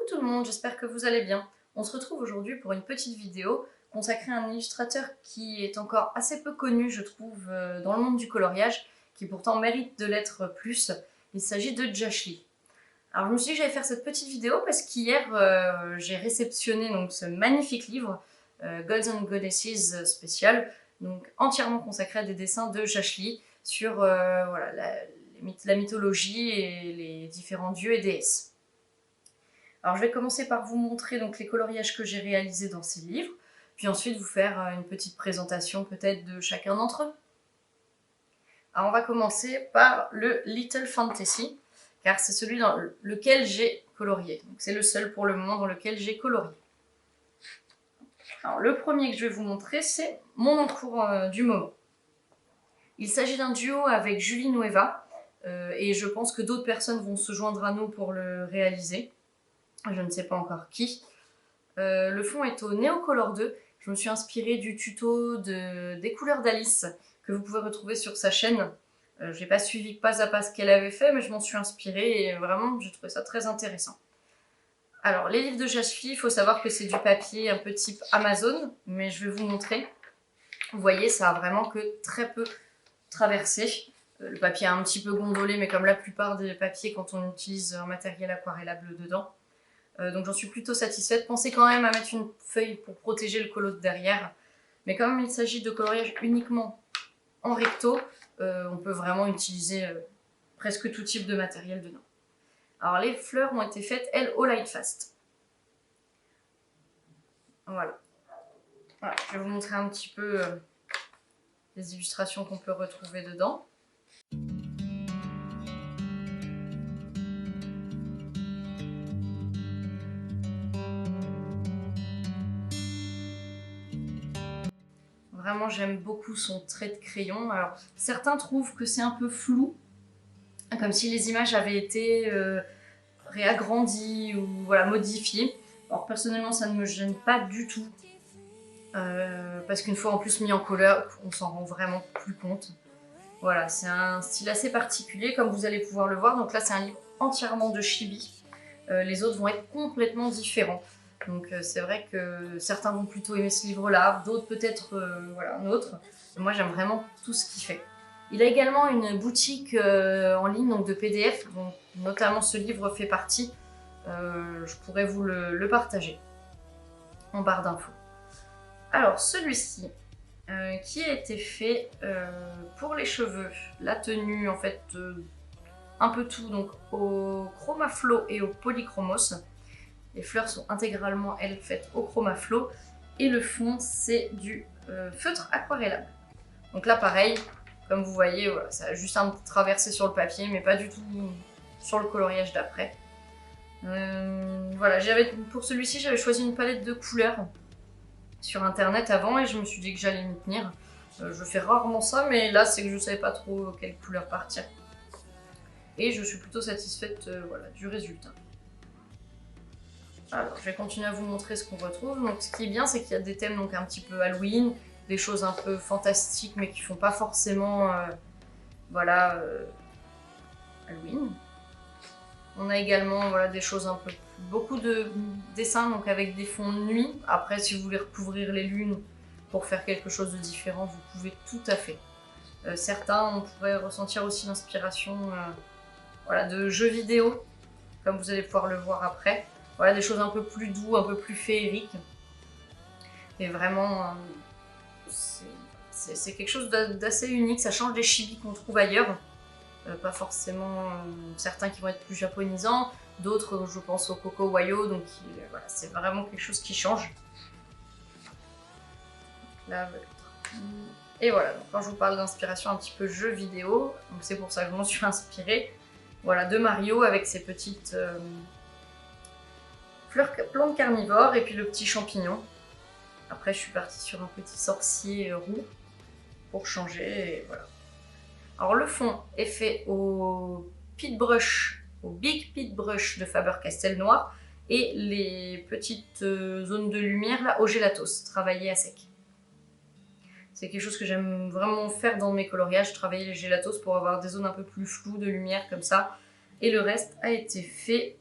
Coucou tout le monde, j'espère que vous allez bien. On se retrouve aujourd'hui pour une petite vidéo consacrée à un illustrateur qui est encore assez peu connu, je trouve, dans le monde du coloriage, qui pourtant mérite de l'être plus. Il s'agit de Josh Lee. Alors je me suis dit que j'allais faire cette petite vidéo parce qu'hier j'ai réceptionné donc, ce magnifique livre, Gods and Goddesses spécial, donc entièrement consacré à des dessins de Josh Lee sur voilà, la mythologie et les différents dieux et déesses. Alors je vais commencer par vous montrer donc les coloriages que j'ai réalisés dans ces livres, puis ensuite vous faire une petite présentation peut-être de chacun d'entre eux. Alors on va commencer par le Little Fantasy, car c'est celui dans lequel j'ai colorié. C'est le seul pour le moment dans lequel j'ai colorié. Alors le premier que je vais vous montrer, c'est mon encours du moment. Il s'agit d'un duo avec Julie Nueva, et je pense que d'autres personnes vont se joindre à nous pour le réaliser. Je ne sais pas encore qui. Le fond est au Neocolor 2. Je me suis inspirée du tuto des couleurs d'Alice que vous pouvez retrouver sur sa chaîne. Je n'ai pas suivi pas à pas ce qu'elle avait fait, mais je m'en suis inspirée et vraiment j'ai trouvé ça très intéressant. Alors les livres de Josh Lee, il faut savoir que c'est du papier un peu type Amazon, mais je vais vous montrer. Vous voyez, ça a vraiment que très peu traversé. Le papier a un petit peu gondolé, mais comme la plupart des papiers quand on utilise un matériel aquarellable dedans. Donc j'en suis plutôt satisfaite. Pensez quand même à mettre une feuille pour protéger le collote derrière. Mais comme il s'agit de coloriage uniquement en recto, on peut vraiment utiliser presque tout type de matériel dedans. Alors les fleurs ont été faites, elles, au Lightfast. Voilà. Je vais vous montrer un petit peu les illustrations qu'on peut retrouver dedans. Vraiment, j'aime beaucoup son trait de crayon. Alors, certains trouvent que c'est un peu flou, comme si les images avaient été réagrandies ou voilà, modifiées. Alors, personnellement, ça ne me gêne pas du tout. Parce qu'une fois en plus mis en couleur, on s'en rend vraiment plus compte. Voilà, c'est un style assez particulier, comme vous allez pouvoir le voir. Donc là, c'est un livre entièrement de chibi. Les autres vont être complètement différents. Donc c'est vrai que certains vont plutôt aimer ce livre-là, d'autres peut-être voilà, un autre. Moi j'aime vraiment tout ce qu'il fait. Il a également une boutique en ligne donc de PDF, dont notamment ce livre fait partie. Je pourrais vous le partager en barre d'infos. Alors celui-ci, qui a été fait pour les cheveux, la tenue en fait un peu tout, donc au Chromaflow et au Polychromos. Les fleurs sont intégralement, elles, faites au Chromaflow. Et le fond, c'est du feutre aquarellable. Donc là, pareil, comme vous voyez, voilà, ça a juste un petit traversé sur le papier, mais pas du tout sur le coloriage d'après. Voilà, pour celui-ci, j'avais choisi une palette de couleurs sur internet avant et je me suis dit que j'allais m'y tenir. Je fais rarement ça, mais là, c'est que je ne savais pas trop quelle couleur partir. Et je suis plutôt satisfaite voilà, du résultat. Alors, je vais continuer à vous montrer ce qu'on retrouve. Donc, ce qui est bien, c'est qu'il y a des thèmes donc, un petit peu Halloween, des choses un peu fantastiques, mais qui font pas forcément voilà, Halloween. On a également voilà, des choses un peu beaucoup de dessins donc avec des fonds de nuit. Après, si vous voulez recouvrir les lunes pour faire quelque chose de différent, vous pouvez tout à fait. Certains, on pourrait ressentir aussi l'inspiration voilà, de jeux vidéo, comme vous allez pouvoir le voir après. Voilà, des choses un peu plus doux, un peu plus féeriques. Et vraiment, c'est quelque chose d'assez unique. Ça change des chibis qu'on trouve ailleurs. Pas forcément certains qui vont être plus japonisants, d'autres, je pense au Coco Wayo, donc voilà, c'est vraiment quelque chose qui change. Là, et voilà, donc quand je vous parle d'inspiration un petit peu jeu vidéo, c'est pour ça que je m'en suis inspirée. Voilà, de Mario avec ses petites plantes carnivores et puis le petit champignon. Après, je suis partie sur un petit sorcier roux pour changer, et voilà. Alors, le fond est fait au Pit Brush, au Big Pit Brush de Faber-Castell noir, et les petites zones de lumière là au Gelatos, travaillées à sec. C'est quelque chose que j'aime vraiment faire dans mes coloriages, travailler les Gelatos pour avoir des zones un peu plus floues de lumière comme ça. Et le reste a été fait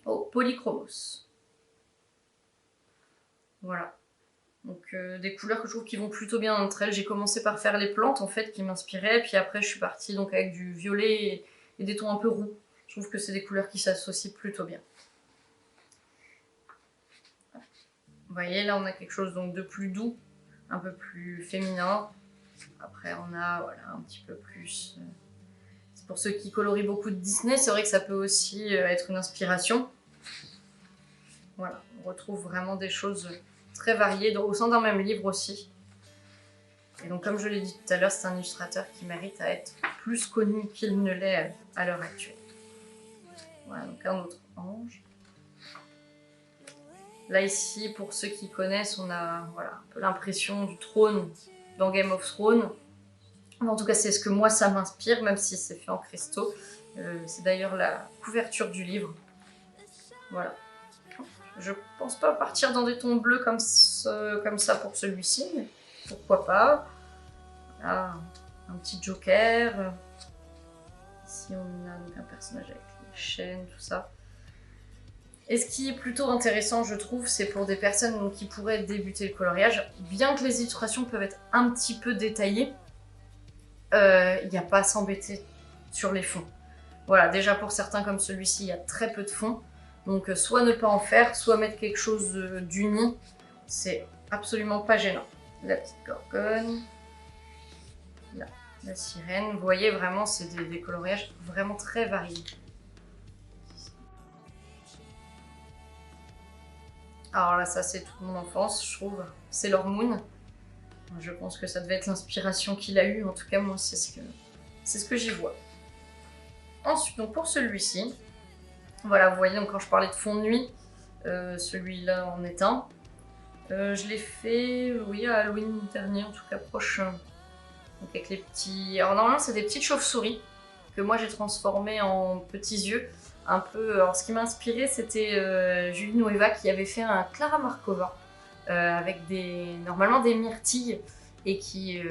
au Polychromos. Voilà. Donc des couleurs que je trouve qui vont plutôt bien entre elles. J'ai commencé par faire les plantes en fait qui m'inspiraient, puis après je suis partie donc avec du violet et des tons un peu roux. Je trouve que c'est des couleurs qui s'associent plutôt bien. Vous voyez, là on a quelque chose donc de plus doux, un peu plus féminin. Après on a voilà, un petit peu plus... C'est pour ceux qui colorient beaucoup de Disney, c'est vrai que ça peut aussi être une inspiration. Voilà, on retrouve vraiment des choses très variées au sein d'un même livre aussi. Et donc comme je l'ai dit tout à l'heure, c'est un illustrateur qui mérite à être plus connu qu'il ne l'est à l'heure actuelle. Voilà, donc un autre ange. Là ici, pour ceux qui connaissent, on a voilà, un peu l'impression du trône dans Game of Thrones. En tout cas, c'est ce que moi, ça m'inspire, même si c'est fait en cristaux. C'est d'ailleurs la couverture du livre. Voilà. Je pense pas partir dans des tons bleus comme ça pour celui-ci, mais pourquoi pas. Voilà, un petit joker. Ici, on a donc un personnage avec les chaînes, tout ça. Et ce qui est plutôt intéressant, je trouve, c'est pour des personnes donc, qui pourraient débuter le coloriage. Bien que les illustrations peuvent être un petit peu détaillées, il n'y a pas à s'embêter sur les fonds. Voilà, déjà pour certains comme celui-ci, il y a très peu de fonds. Donc soit ne pas en faire, soit mettre quelque chose d'uni. C'est absolument pas gênant. La petite gorgone. Là, la sirène. Vous voyez, vraiment, c'est des coloriages vraiment très variés. Alors là, ça c'est toute mon enfance, je trouve. C'est Sailor Moon. Je pense que ça devait être l'inspiration qu'il a eue. En tout cas, moi, c'est ce que j'y vois. Ensuite, donc pour celui-ci, voilà, vous voyez, donc quand je parlais de fond de nuit, celui-là en est un. Je l'ai fait, oui, à Halloween dernier, en tout cas proche. Donc avec les petits... Alors normalement, c'est des petites chauves-souris que moi j'ai transformées en petits yeux. Un peu... Alors ce qui m'a inspiré, c'était Julie Nueva qui avait fait un Clara Markova avec normalement des myrtilles et qui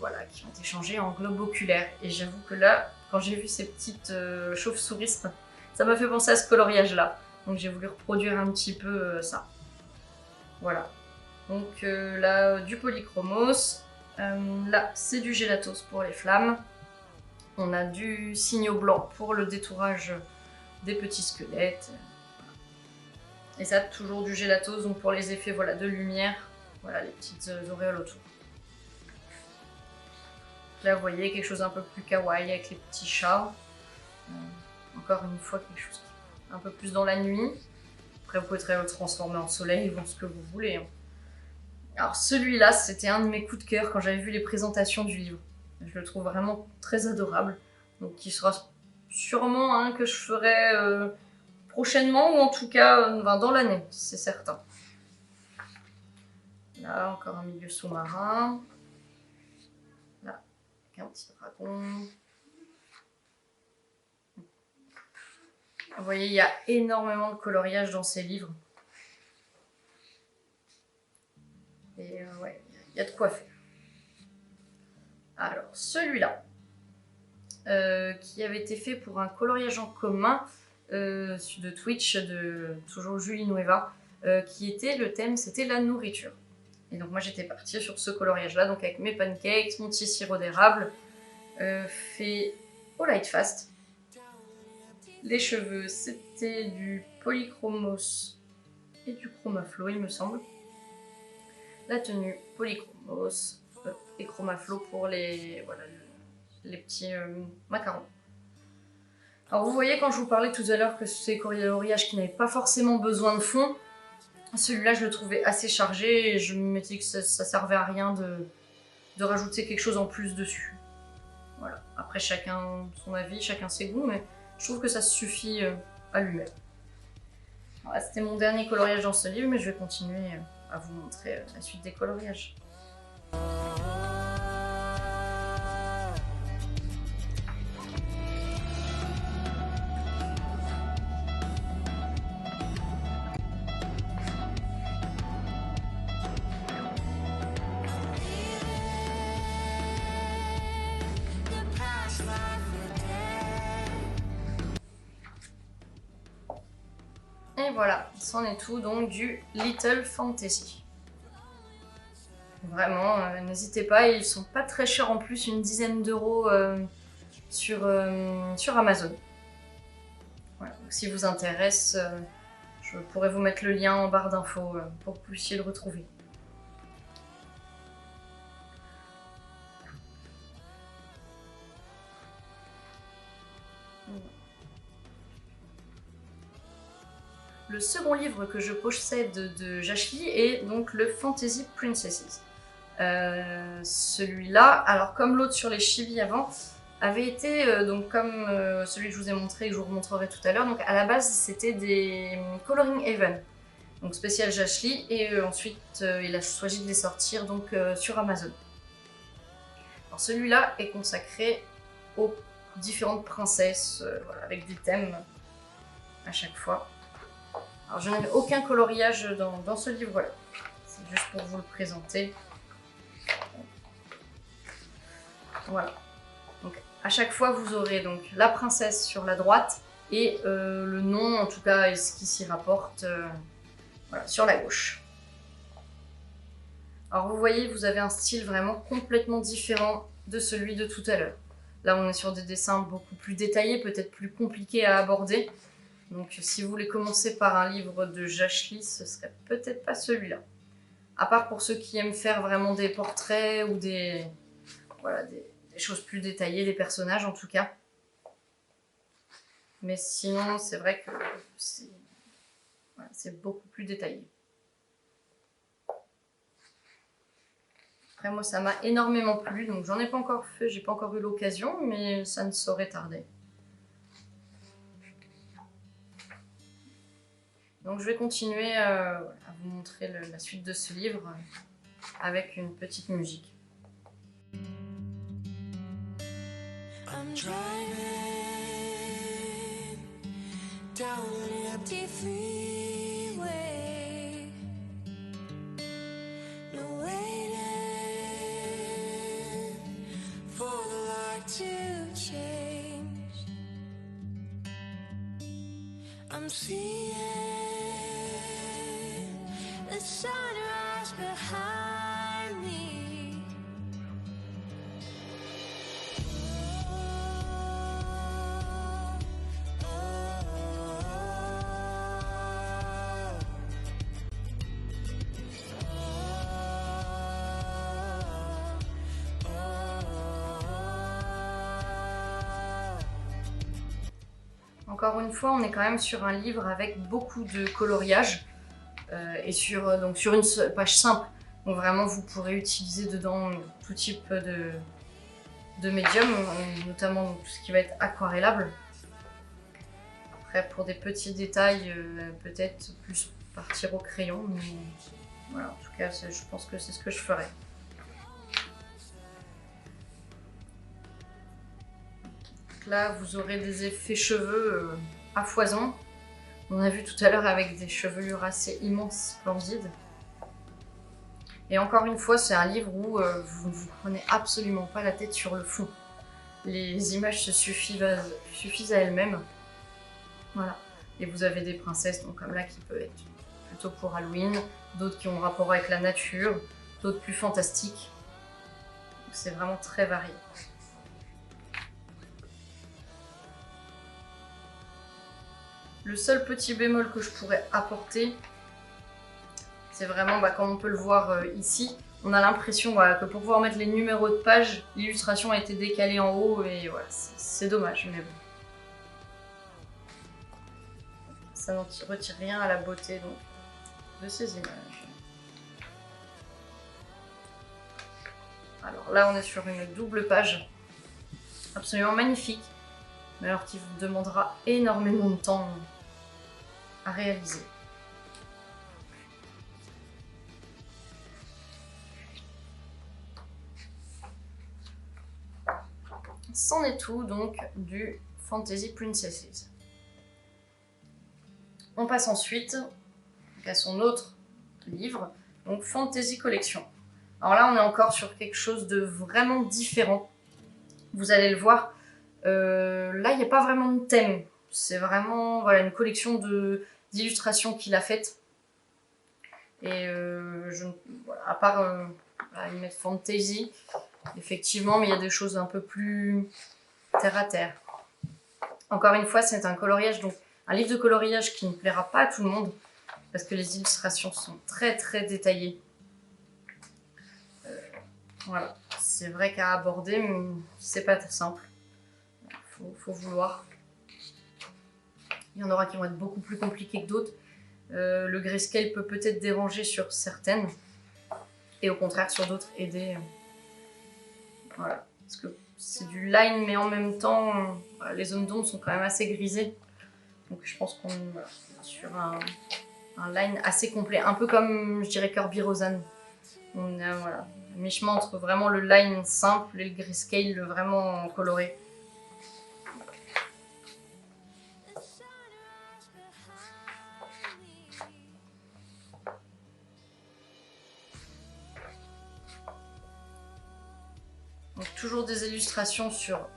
ont été changées en globe oculaire. Et j'avoue que là, quand j'ai vu ces petites chauves-souris, ça m'a fait penser à ce coloriage-là. Donc j'ai voulu reproduire un petit peu ça. Voilà. Donc là, du polychromos. Là, c'est du gélatos pour les flammes. On a du signaux blanc pour le détourage des petits squelettes. Et ça, toujours du gélatos, donc pour les effets voilà, de lumière. Voilà, les petites auréoles autour. Là, vous voyez, quelque chose un peu plus kawaii avec les petits chats. Encore une fois, quelque chose qui est un peu plus dans la nuit. Après, vous pouvez très bien le transformer en soleil, ou ce que vous voulez. Hein. Alors, celui-là, c'était un de mes coups de cœur quand j'avais vu les présentations du livre. Je le trouve vraiment très adorable. Donc, qui sera sûrement un que je ferai prochainement, ou en tout cas dans l'année, c'est certain. Là, encore un milieu sous-marin. Là, avec un petit dragon. Vous voyez, il y a énormément de coloriage dans ces livres. Et ouais, il y a de quoi faire. Alors, celui-là, qui avait été fait pour un coloriage en commun de Twitch, de toujours Julie Nueva, qui était le thème, c'était la nourriture. Et donc moi j'étais partie sur ce coloriage-là, donc avec mes pancakes, mon petit sirop d'érable, fait au light fast. Les cheveux, c'était du polychromos et du chromaflo, il me semble. La tenue, polychromos et chromaflo pour les petits macarons. Alors vous voyez, quand je vous parlais tout à l'heure que c'est coloriage qui n'avait pas forcément besoin de fond, celui-là je le trouvais assez chargé et je me disais que ça servait à rien de rajouter quelque chose en plus dessus. Voilà. Après chacun son avis, chacun ses goûts, mais je trouve que ça suffit à lui-même. Voilà, c'était mon dernier coloriage dans ce livre, mais je vais continuer à vous montrer la suite des coloriages. Et voilà, c'en est tout donc du Little Fantasy. Vraiment, n'hésitez pas, ils sont pas très chers en plus, une dizaine d'euros sur Amazon. Voilà, donc si vous intéresse, je pourrais vous mettre le lien en barre d'infos pour que vous puissiez le retrouver. Le second livre que je possède de Jashli est donc le Fantasy Princesses. Celui-là, alors comme l'autre sur les chibi avant, avait été donc comme celui que je vous ai montré et que je vous remontrerai tout à l'heure. Donc à la base c'était des Coloring Haven, donc spécial Jashli, et ensuite il a choisi de les sortir donc sur Amazon. Alors celui-là est consacré aux différentes princesses, voilà, avec des thèmes à chaque fois. Alors je n'ai aucun coloriage dans ce livre-là, c'est juste pour vous le présenter. Voilà. Donc à chaque fois vous aurez donc la princesse sur la droite et le nom, en tout cas, et ce qui s'y rapporte, voilà, sur la gauche. Alors vous voyez, vous avez un style vraiment complètement différent de celui de tout à l'heure. Là on est sur des dessins beaucoup plus détaillés, peut-être plus compliqués à aborder. Donc si vous voulez commencer par un livre de Jashli, ce serait peut-être pas celui-là. À part pour ceux qui aiment faire vraiment des portraits ou des choses plus détaillées, des personnages en tout cas. Mais sinon, c'est vrai que c'est beaucoup plus détaillé. Après moi, ça m'a énormément plu, donc j'en ai pas encore fait, j'ai pas encore eu l'occasion, mais ça ne saurait tarder. Donc je vais continuer à vous montrer la suite de ce livre avec une petite musique. I'm driving down an empty freeway, no waiting for the light to change. I'm seeing the sunrise behind me. Encore une fois, on est quand même sur un livre avec beaucoup de coloriage et sur une page simple. Donc vraiment, vous pourrez utiliser dedans tout type de médium, notamment tout ce qui va être aquarellable. Après, pour des petits détails, peut-être plus partir au crayon, mais voilà, en tout cas, je pense que c'est ce que je ferai. Là, vous aurez des effets cheveux à foison. On a vu tout à l'heure avec des chevelures assez immenses, splendides. Et encore une fois, c'est un livre où vous ne vous prenez absolument pas la tête sur le fond. Les images se suffisent à elles-mêmes. Voilà. Et vous avez des princesses, donc comme là, qui peuvent être plutôt pour Halloween, d'autres qui ont rapport avec la nature, d'autres plus fantastiques. C'est vraiment très varié. Le seul petit bémol que je pourrais apporter, c'est vraiment, comme on peut le voir ici, on a l'impression que pour pouvoir mettre les numéros de page, l'illustration a été décalée en haut et voilà, c'est dommage, mais bon. Ça n'en retire rien à la beauté donc, de ces images. Alors là, on est sur une double page, absolument magnifique, mais alors qui vous demandera énormément de temps à réaliser. C'en est tout donc du Fantasy Princesses. On passe ensuite à son autre livre, donc Fantasy Collection. Alors là, on est encore sur quelque chose de vraiment différent. Vous allez le voir, là, il n'y a pas vraiment de thème. C'est vraiment une collection d'illustrations qu'il a faites. Et voilà, à part voilà, ils mettent fantasy, effectivement, mais il y a des choses un peu plus terre à terre. Encore une fois, c'est un coloriage, donc un livre de coloriage qui ne plaira pas à tout le monde, parce que les illustrations sont très très détaillées. Voilà, c'est vrai qu'à aborder, mais c'est pas très simple. Faut vouloir. Il y en aura qui vont être beaucoup plus compliqués que d'autres. Le grayscale peut peut-être déranger sur certaines, et au contraire sur d'autres aider. Voilà, parce que c'est du line, mais en même temps, les zones d'ombre sont quand même assez grisées. Donc je pense qu'on est sur un line assez complet, un peu comme je dirais Kirby Roseanne. On a voilà, mi-chemin entre vraiment le line simple et le grayscale vraiment coloré. Donc toujours des illustrations sur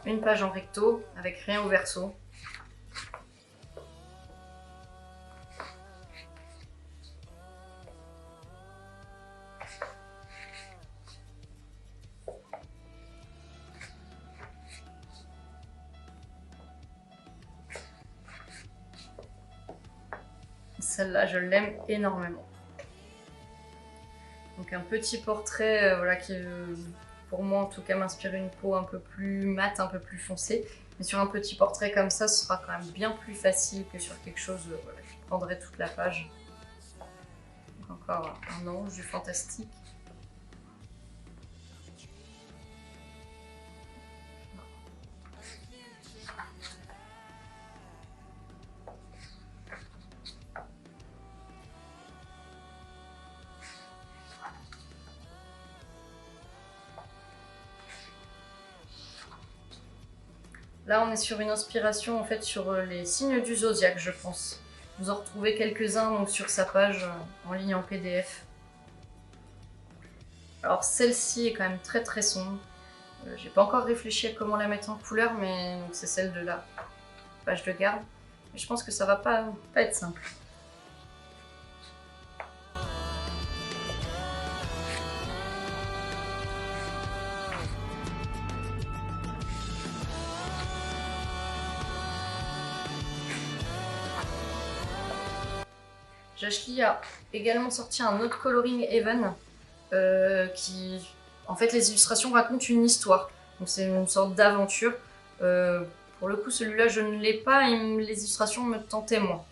une page en recto avec rien au verso. Celle-là, je l'aime énormément. Donc un petit portrait voilà, qui, pour moi en tout cas, m'inspire une peau un peu plus mate, un peu plus foncée. Mais sur un petit portrait comme ça, ce sera quand même bien plus facile que sur quelque chose voilà, qui prendrait toute la page. Donc encore un ange du fantastique. Là, on est sur une inspiration en fait sur les signes du zodiaque, je pense. Vous en retrouvez quelques-uns donc sur sa page en ligne en PDF. Alors celle-ci est quand même très très sombre. J'ai pas encore réfléchi à comment la mettre en couleur, mais c'est celle de la page de garde. Mais je pense que ça va pas être simple. Jashly a également sorti un autre coloring Even qui, en fait, les illustrations racontent une histoire. Donc c'est une sorte d'aventure. Pour le coup, celui-là, je ne l'ai pas et les illustrations me tentaient moins.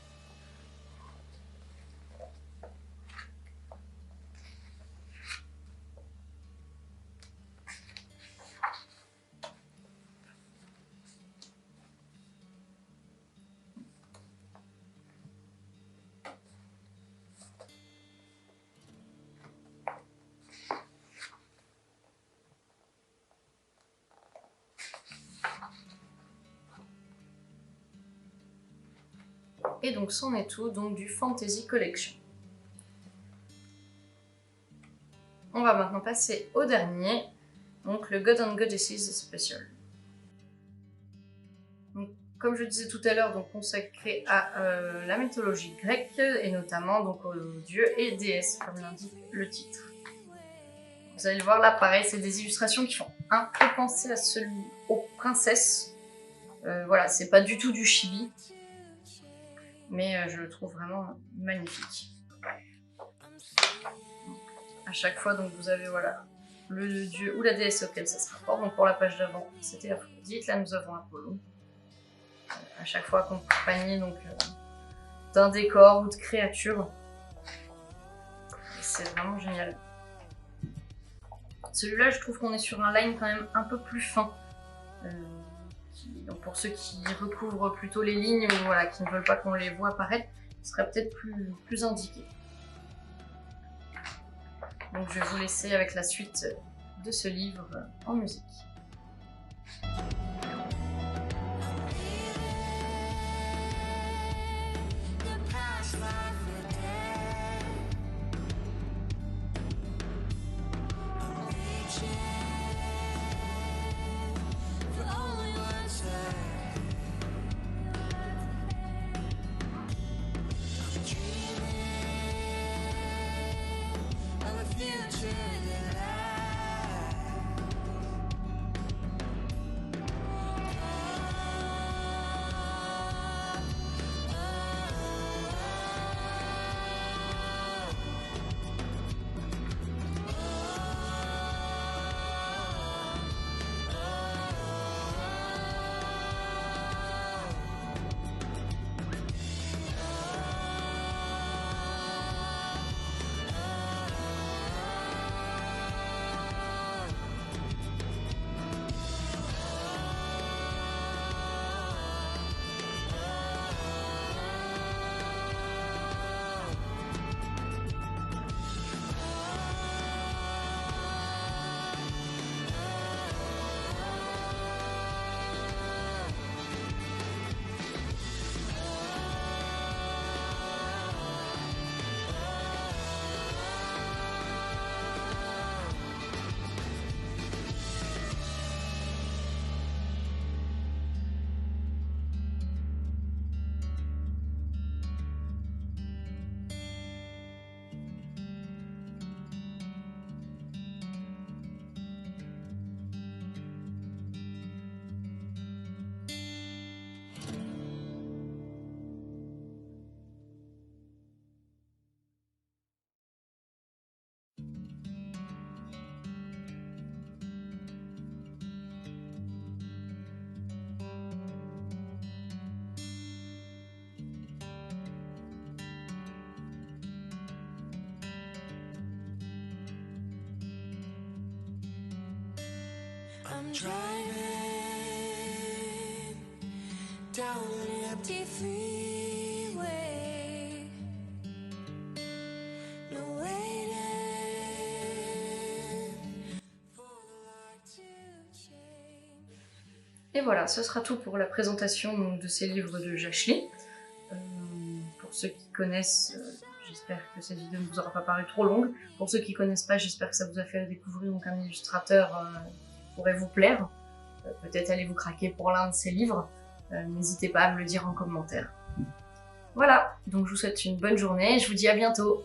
Et donc c'en est tout, donc du Fantasy Collection. On va maintenant passer au dernier, donc le God and Goddesses Special. Donc, comme je disais tout à l'heure, donc consacré à la mythologie grecque et notamment donc aux dieux et déesses, comme l'indique le titre. Vous allez le voir là, pareil, c'est des illustrations qui font un peu penser à celui aux princesses. Voilà, c'est pas du tout du chibi, mais je le trouve vraiment magnifique. À chaque fois, donc vous avez voilà le dieu ou la déesse auquel ça se rapporte. Donc pour la page d'avant, c'était Aphrodite. Là, nous avons Apollon. À chaque fois accompagné donc d'un décor ou de créatures. C'est vraiment génial. Celui-là, je trouve qu'on est sur un line quand même un peu plus fin. Donc pour ceux qui recouvrent plutôt les lignes ou voilà, qui ne veulent pas qu'on les voit apparaître, ce serait peut-être plus indiqué. Donc je vais vous laisser avec la suite de ce livre en musique. I'm driving down an empty freeway. No waiting for the light to change. Et voilà, ce sera tout pour la présentation donc, de ces livres de Jachely. Pour ceux qui connaissent, j'espère que cette vidéo ne vous aura pas paru trop longue. Pour ceux qui connaissent pas, j'espère que ça vous a fait découvrir donc, un illustrateur qui pourrait vous plaire. Peut-être allez vous craquer pour l'un de ces livres. N'hésitez pas à me le dire en commentaire. Voilà, donc je vous souhaite une bonne journée et je vous dis à bientôt.